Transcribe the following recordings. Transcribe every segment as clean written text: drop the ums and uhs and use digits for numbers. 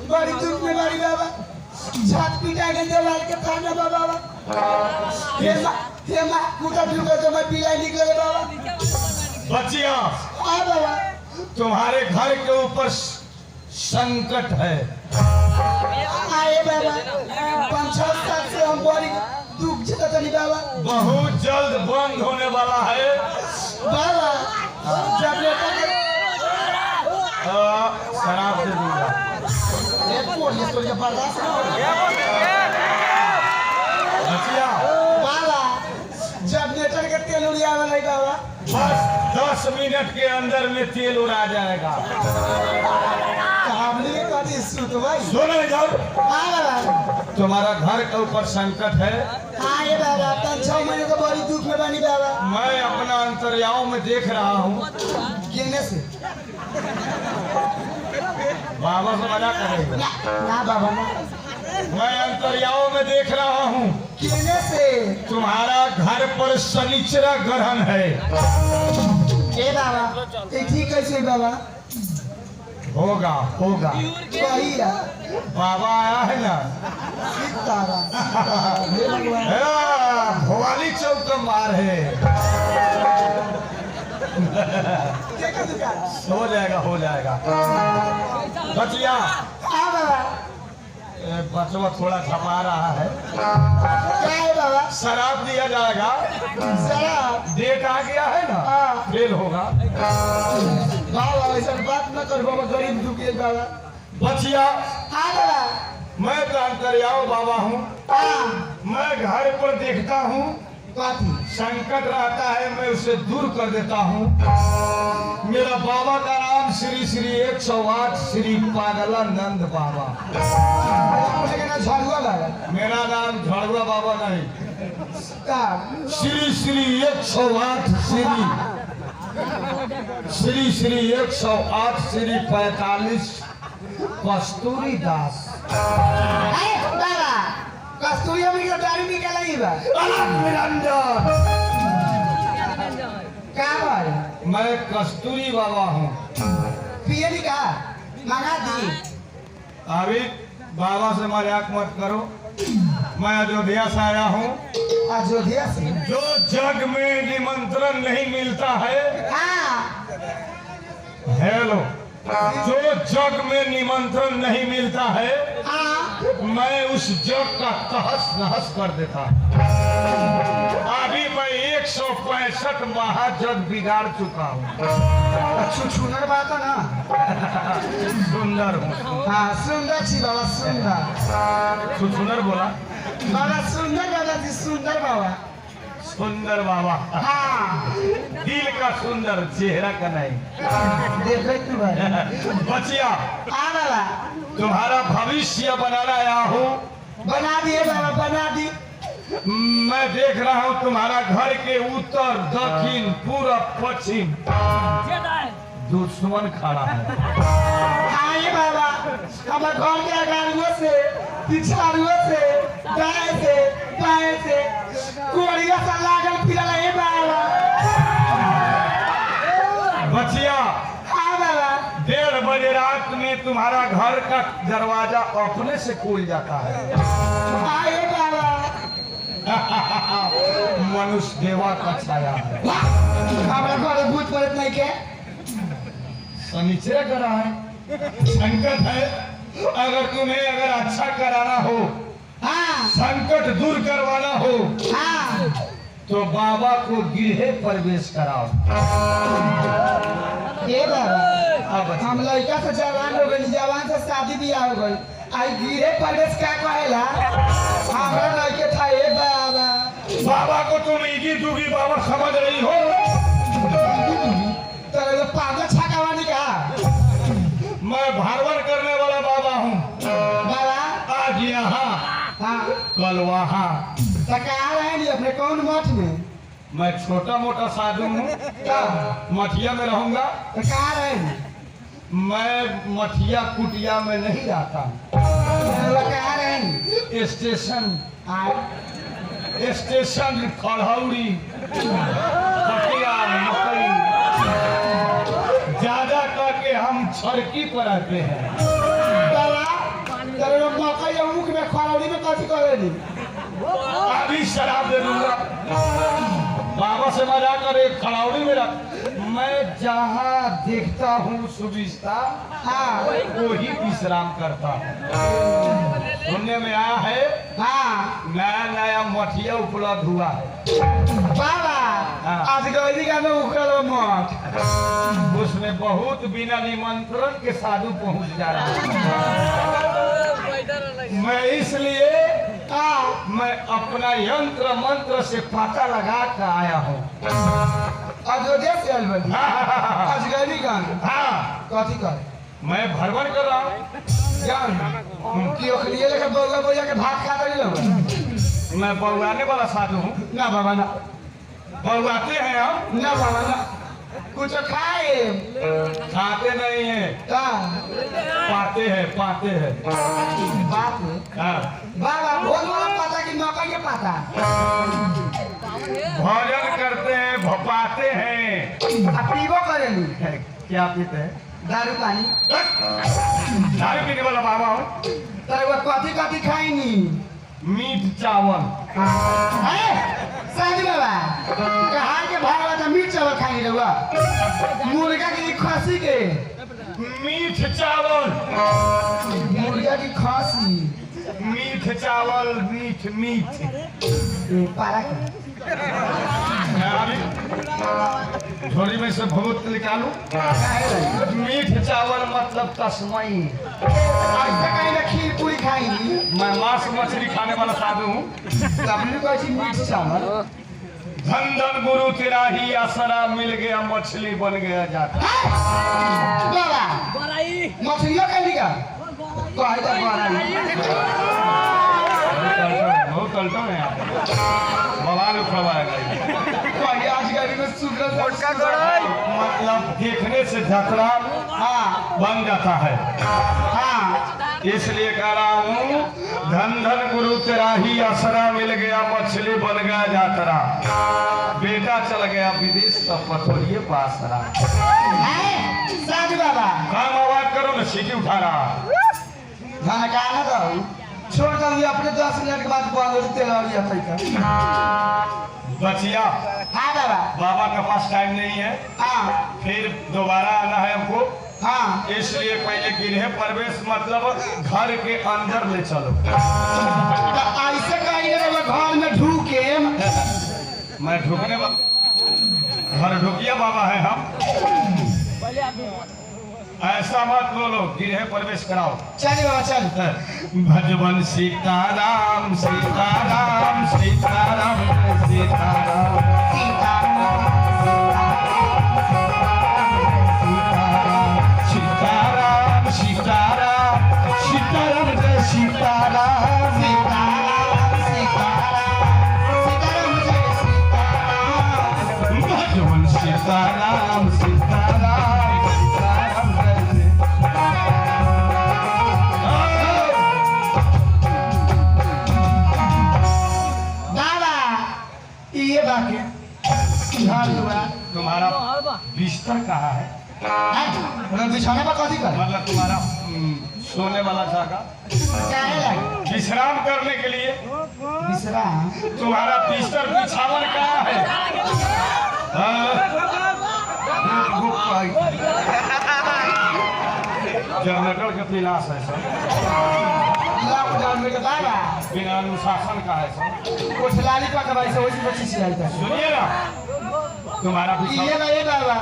बड़ी दुख में बड़ी बाबा छात पिटा के दीवार के खाना बाबा हे माँ मुका ढूंढो तो मैं बिलाई निकले बाबा। बच्चिया हाँ बाबा तुम्हारे घर के ऊपर संकट है। आए बाबा 5-6 साल से हम बड़ी दुख झेलते नहीं बाबा। बहुत जल्द बंद होने वाला है बाबा जब लेकर शराब दे दूंगा। बच्चिया बाबा जब नेटर के तेल उड़िया वाला बाबा बस 10 मिनट के अंदर में तेल उड़ा जाएगा। हमने कभी सुत भाई सुनो जाओ हाँ बाबा तुम्हारा घर के ऊपर संकट है। हाँ ये बाबा 5-6 महीने तो बड़ी दुख में बनी बाबा। मैं अपना अंतर्याव में देख रहा हूँ। गिरने से बाबा से मजा करेगा ना बाबा ना मैं अंतर्याव में देख रहा हूँ। गिरने से तुम्हारा घर पर शनिचरा ग्रहण है। ए बाबा ये ठीक कैसे बाबा होगा होगा वही है बाबा आया है ना सीतारा भवानी चौक का मार है। हो जाएगा बचिया हाँ बाबा बचवा थोड़ा छपा रहा है। क्या है बाबा शराब दिया जाएगा। शराब डेट आ गया है ना हाँ। फेल होगा। बाबा ऐसा बात न कर बाबा गरीब दुखी बाबा। बचिया हाँ बाबा मैं तो अंतर्याव बाबा हूँ। हाँ मैं घर पर देखता हूँ काफी संकट रहता है मैं उसे दूर कर देता हूँ। मेरा बाबा का नाम श्री श्री 108 श्री पागलानंद बाबा। झाड़ुआ बाबा मेरा नाम झाड़ुआ बाबा नहीं कहाँ श्री श्री 108 श्री 108 श्री 45 कस्तूरी दास। बाबा कस्तूरी अभी का दारू निकला ही बा क्या भाई मैं कस्तूरी बाबा हूँ। पिए नहीं कहा मंगा दी अभी बाबा से मजाक मत करो। मैं अयोध्या से आया हूँ। अयोध्या से जो जग में निमंत्रण नहीं मिलता है हाँ हेलो जो जग में निमंत्रण नहीं मिलता है हाँ मैं उस जग का तहस नहस कर देता हूँ। अभी मैं 165 महाजग बिगाड़ चुका हूँ। छुछुनर बात है ना सुंदर हूँ। हाँ सुंदर छी बाबा सुंदर सुंदर बोला बाबा सुंदर बाबा जी सुंदर बाबा सुंदर बाबा हाँ दिल का सुंदर चेहरा का नहीं। देखो तू भाई बचिया हाँ बाबा तुम्हारा भविष्य बनाना आया हूँ। बना दिए बाबा बना दी मैं देख रहा हूँ तुम्हारा घर के उत्तर दक्षिण पूरब पश्चिम दुश्मन खड़ा है। हाँ ये बाबा हमारे घर के अगाड़ियों से पिछाड़ियों से दाएं से बाएं से कोड़िया सा लागल फिरल है बाबा। बचिया हाँ बाबा 1:30 बजे रात में तुम्हारा घर का दरवाजा अपने से खुल जाता है। हाँ ये बाबा मनुष्य देवा का छाया है। हमारे घर भूत प्रेत नहीं के शनिचरा करा है संकट है। अगर तुम्हें अच्छा कराना हो हाँ संकट दूर करवाना हो हाँ तो बाबा को गृह प्रवेश कराओ। ये बाबा अब हम लड़का से जवान हो गई जवान से शादी भी हो गई आई गिरे प्रवेश क्या कहेला हमारा लड़के था ये बाबा बाबा को तुम इगी दुगी बाबा समझ रही हो। तो ये पागल छकावानी का मैं भारवन करने वाला बाबा हूँ। बाबा आज यहाँ हाँ कल वहाँ। तो कहाँ रहे नहीं अपने कौन मठ में मैं छोटा मोटा साधु हूँ मठिया में रहूंगा। तो कहाँ रहे नहीं मैं मठिया कुटिया में नहीं रहता। कहाँ रहे नहीं स्टेशन हाँ स्टेशन खड़हौरी पटिया मकई ज्यादा करके हम छड़की पर रहते हैं। बाबा करेली अभी शराब दे दूंगा। बाबा से मजाक कर एक खड़ाउड़ी में रख। मैं जहाँ देखता हूँ सुविस्ता, हाँ वही विश्राम करता हूँ। सुनने में आया है हाँ नया नया मठिया उपलब्ध हुआ है। बाबा हाँ। आज गौरी का में उखड़ मठ उसमें बहुत बिना निमंत्रण के साधु पहुंच जा रहा है। मैं इसलिए मैं अपना यंत्र मंत्र से पता लगा कर आया हूँ। अयोध्या से अलबनी आज गौरी का हाँ कथी कर मैं भरवन कर रहा हूँ। जान कि ओखलिए लेकर बउआ बउआ के भात खा रही लोग मैं बउआने वाला साधु हूँ। ना बाबा ना बउआते हैं हम, ना बाबा ना कुछ खाए खाते नहीं हैं, पाते हैं पाते हैं। बात है हाँ बाबा भोज वाला पता कि मौका के पता भोजन करते हैं, भपाते हैं। आ पीबो करेली क्या पीते हैं? दारू पानी दारू पीने वाला बाबा हूँ। तर वो कथी कथी खाइनी मीट चावल। साजी बाबा कहाँ के भागवत मीट चावल खाई रहुआ मुर्गा की खसी के मीठ चावल, मुर्गा की खसी मीठ चावल, मीठ मीठ। पारा का झोली में से भूत निकालू। मीठ चावल मतलब तस्मई। ऐसा कहीं ना खीर पूरी खाई मैं मांस मछली खाने वाला साधु हूँ। तबली कैसी मीठ चावल धन धन गुरु तेरा ही आसरा, मिल गया मछली बन गया जाता। बाबा मछलियों कैली का कहे तो बहुत अल्टो है यहाँ पे। बवाल उठवाएगा कहे आज गरी में सुगर मोटका मतलब देखने से झगड़ा हाँ बन जाता है। हाँ इसलिए कह रहा हूँ धन धन गुरु तेरा ही आसरा, मिल गया मछली बन गया जातरा। बेटा चल गया विदेश तो पथोरिए पास रहा। साधु बाबा काम आवाज करो ना, सीटी उठा रहा। धनकाना दो छोड़ दो अपने 10 मिनट के बाद बंद हो तेल और ये पैसा बचिया हाँ बाबा बाबा के पास टाइम नहीं है, हाँ फिर दोबारा आना है हमको। हाँ इसलिए पहले गृह प्रवेश मतलब घर के अंदर ले चलो। तो ऐसे कहीं घर में ढूके मैं ढुकने घर ढुकिया बाबा है हम। ऐसा मत बोलो, गृह प्रवेश कराओ। चलिए बाबा चल भजवन सीताराम सीताराम सीताराम सीताराम सीताराम सीताराम सीताराम जय सीताराम भजवन सीताराम सीताराम सीताराम जय बाबा ये बाकी घर दुआ तुम्हारा बिस्तर कहाँ है? बिछौने पर कथी कर मतलब तुम्हारा सोने वाला जगह काहे लगे विश्राम करने के लिए विश्राम तुम्हारा बिस्तर बिछावन कहाँ है? जनरेटर के विनाश है सर, लॉकडाउन में बाबा बिना अनुशासन का है सर। कुछ लाली पकवाई से वही बच्ची से आई था सुनिए ना, तुम्हारा ये ना ये बाबा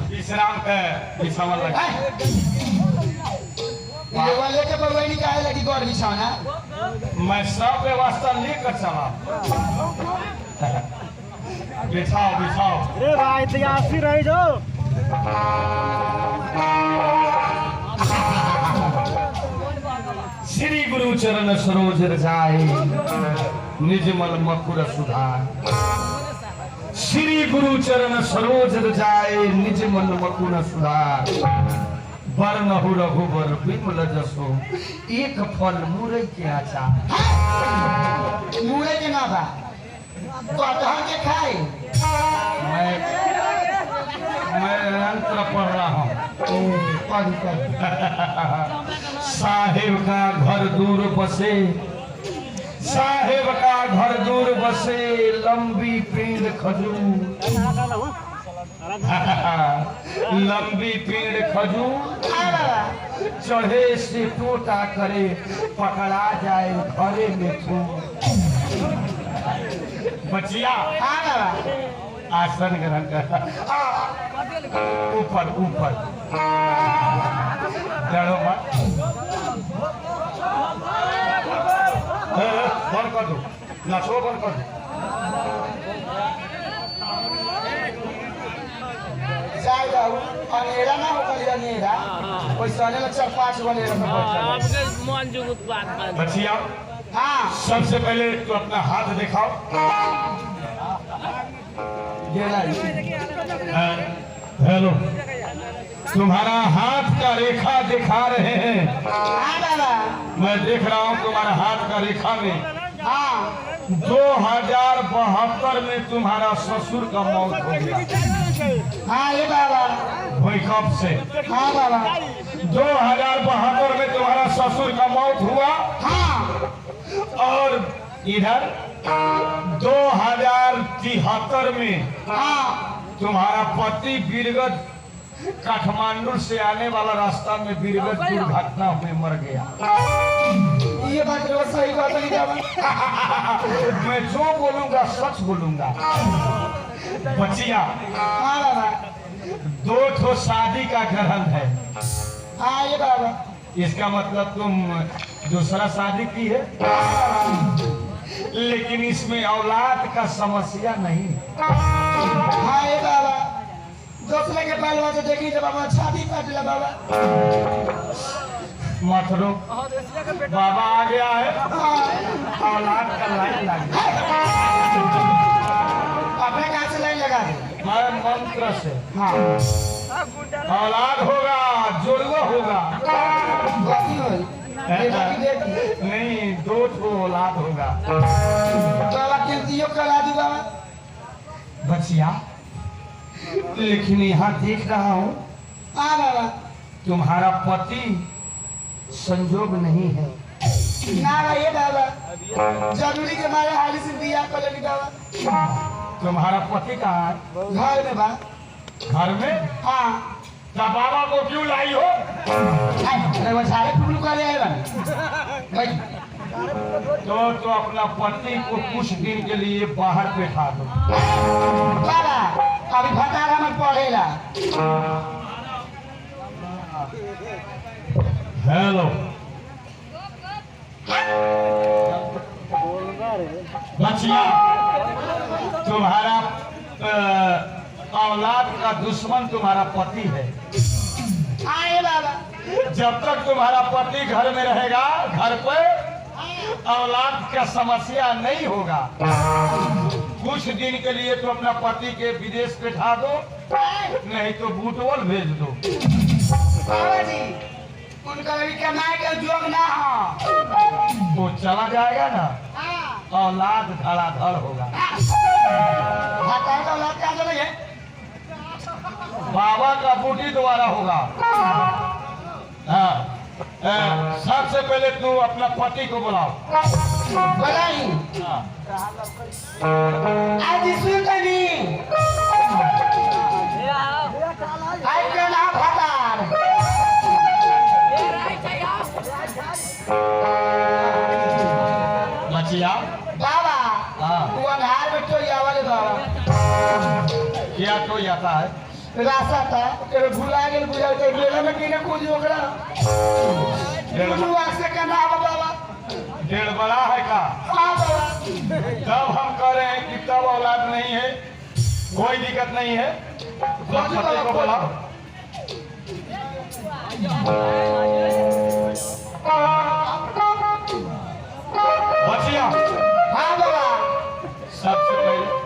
विश्राम का बिछावन लगा। ये वाले के बगैनी काहे लगी गौर बिछौना मैं सब व्यवस्था लेकर चला। बिछाओ बिछाओ। अरे भाई तैयार रही जो श्री गुरु चरण सरोज रजाए, निजमल मकुर सुधार। श्री गुरु चरण सरोज रजाए, निजमल मकुर सुधार। बर नहु रघुबर बिमल जसो, एक फल मुरई के अचार। मुरे के ना बा कटहल के खाए मैं यंत्र पढ़ रहा हूँ। पढ़ साहेब का घर दूर बसे, साहेब का घर दूर बसे लंबी पेड़ खजूर लंबी पेड़ खजूर हाँ बाबा चढ़े से टोटा करे पकड़ा जाए घरे में तू बचिया हाँ बाबा आसन ग्रहण कर ऊपर ऊपर डरो मत बंद कर दो नचो बंद कर दो जाए जाऊ अनेरा ना हो कल अनेरा कोई सने लग 4-5 बनेरा में आपके मन जो बात कर बचिया हाँ सबसे पहले तो अपना हाथ दिखाओ ये लाई हेलो तुम्हारा हाथ का रेखा दिखा रहे हैं हाँ बाबा मैं देख रहा हूँ तुम्हारा हाथ का रेखा में हाँ 2072 में तुम्हारा ससुर का मौत हो गया हाँ ये बाबा भूकंप से हाँ बाबा 2072 में तुम्हारा ससुर का मौत हुआ हाँ और इधर 2073 में हाँ तुम्हारा पति बीरगंज काठमांडू से आने वाला रास्ता में बीरगंज दुर्घटना में मर गया ये बात तो सही बात नहीं बाबा मैं जो बोलूंगा सच बोलूंगा बचिया हाँ बाबा 2 ठो शादी का ग्रहण है हाँ ये बाबा इसका मतलब तुम दूसरा शादी की है लेकिन इसमें औलाद का समस्या नहीं हाँ ये बाबा दूसरे के पहलवा से देखी जब बाबा छाती काट लिया बाबा मत रो बाबा आ गया है हाँ औलाद का लाइन लग गया अपने कहाँ से लाइन लगा दे मैं मंत्र से हाँ औलाद होगा जुड़वा होगा गलती हुई बेटा की बेटी नहीं 2 ठो औलाद होगा बाबा कीर्तियों करा दी बाबा बचिया लेकिन यहाँ देख रहा हूँ हाँ बाबा तुम्हारा पति संजोग नहीं है ना भाई बाबा जरूरी के मारे हाली से दिया कर लेनी बाबा तुम्हारा पति कहाँ है घर में बा घर में हाँ तो बाबा को क्यों लाई हो अरे वो सारे टुकड़ू कर रहे हैं भाई तो अपना पति को कुछ दिन के लिए बाहर बैठा दो बाबा अभी भतारा में पढ़ेला हेलो बचिया तुम्हारा औलाद का दुश्मन तुम्हारा पति है हाँ ये बाबा जब तक तुम्हारा पति घर में रहेगा घर पे औलाद का समस्या नहीं होगा कुछ दिन के लिए तो अपना पति के विदेश बैठा दो नहीं तो बूटवल भेज दो बाबा जी उनका अभी कमाए का जोग ना हो वो चला जाएगा ना हाँ औलाद धड़ाधड़ होगा भतारा का औलाद कहाँ चले गए बाबा का बूटी द्वारा होगा हाँ सबसे पहले तू अपना पति को बुलाओ बोलाई हाँ। आज सुनतनी आज के ना भतार बचिया बाबा हाँ। वो अंधार में तो या वाले बाबा क्या तो आता है रास्ता था तेरे भुला गेल बुझाते मेला में किने कुछ ओकरा दुनू आंख से कना बाबा डेढ़ बड़ा है का हाँ बाबा तब हम कह रहे हैं कि तब औलाद नहीं है कोई दिक्कत नहीं है तो पति को बुलाओ बचिया हाँ बाबा सबसे पहले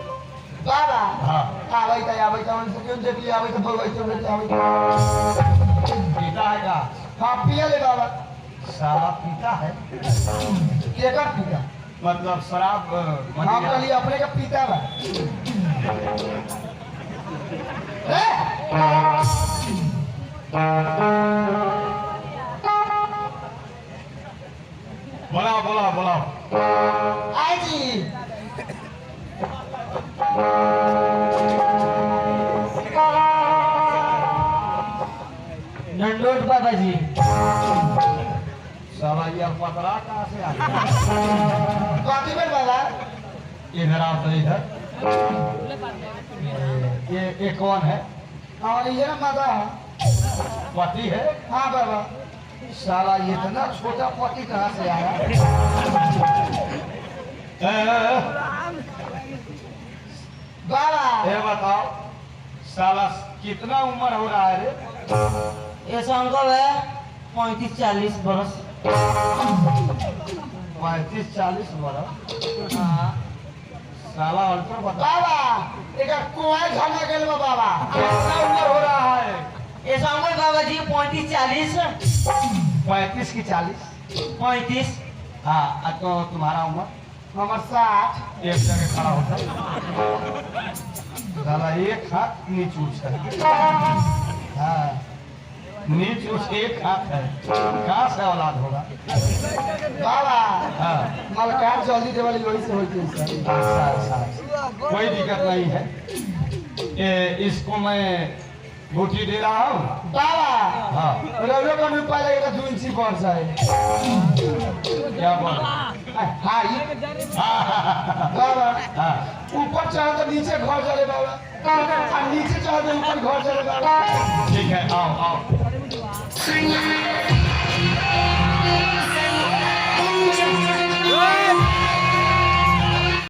बाबा हाँ आवे तो उनसे क्यों देख लिया आवे तो भगवान तो आवे पीता है का हाँ पिया ले बाबा साला पीता है केकर पिया मतलब शराब हम मंदिर कली अपने का पिता बा बुलाओ बुलाओ बुलाओ। आए जी। नंदोट बाबा जी। साला ये पतरा कहाँ से आ गया? कॉफी में बाबा। इधर आओ तो इधर। ये कौन है? और ये ना माता है। पति है? हाँ बाबा। साला ये इतना छोटा पति कहाँ से आया? बाबा। ये बताओ साला कितना उम्र हो रहा है रे? ये संभव है 35-40 बरस। 35-40 वर्ष। हाँ। साला अल्टर बता। बाबा एक कुआं झरना गेल बा बाबा। कितना उम्र हो रहा है? ये संभव बाबा जी 35-40। 35 की 40। 35। हाँ तो तुम्हारा उम्र? नंबर 60। एक जगह खड़ा होता है। साला एक हाथ नीच ऊंच है। हाँ नीच ऊंच एक हाथ है। कहाँ से औलाद होगा? बाबा हाँ मलकार जल्दी देवाली लोही से होती है सर। अच्छा। कोई दिक्कत नहीं है। इसको मैं बूटी दे रहा हूँ। बाबा हाँ रौलो का भी पहले का 2 इंची बढ़ जाए। क्या बोल? हाँ ये हाँ बाबा हाँ ऊपर चढ़ा तो नीचे घर चले बाबा। और नीचे चढ़ा तो ऊपर घर चले बाबा। ठीक है आओ आओ। Hey!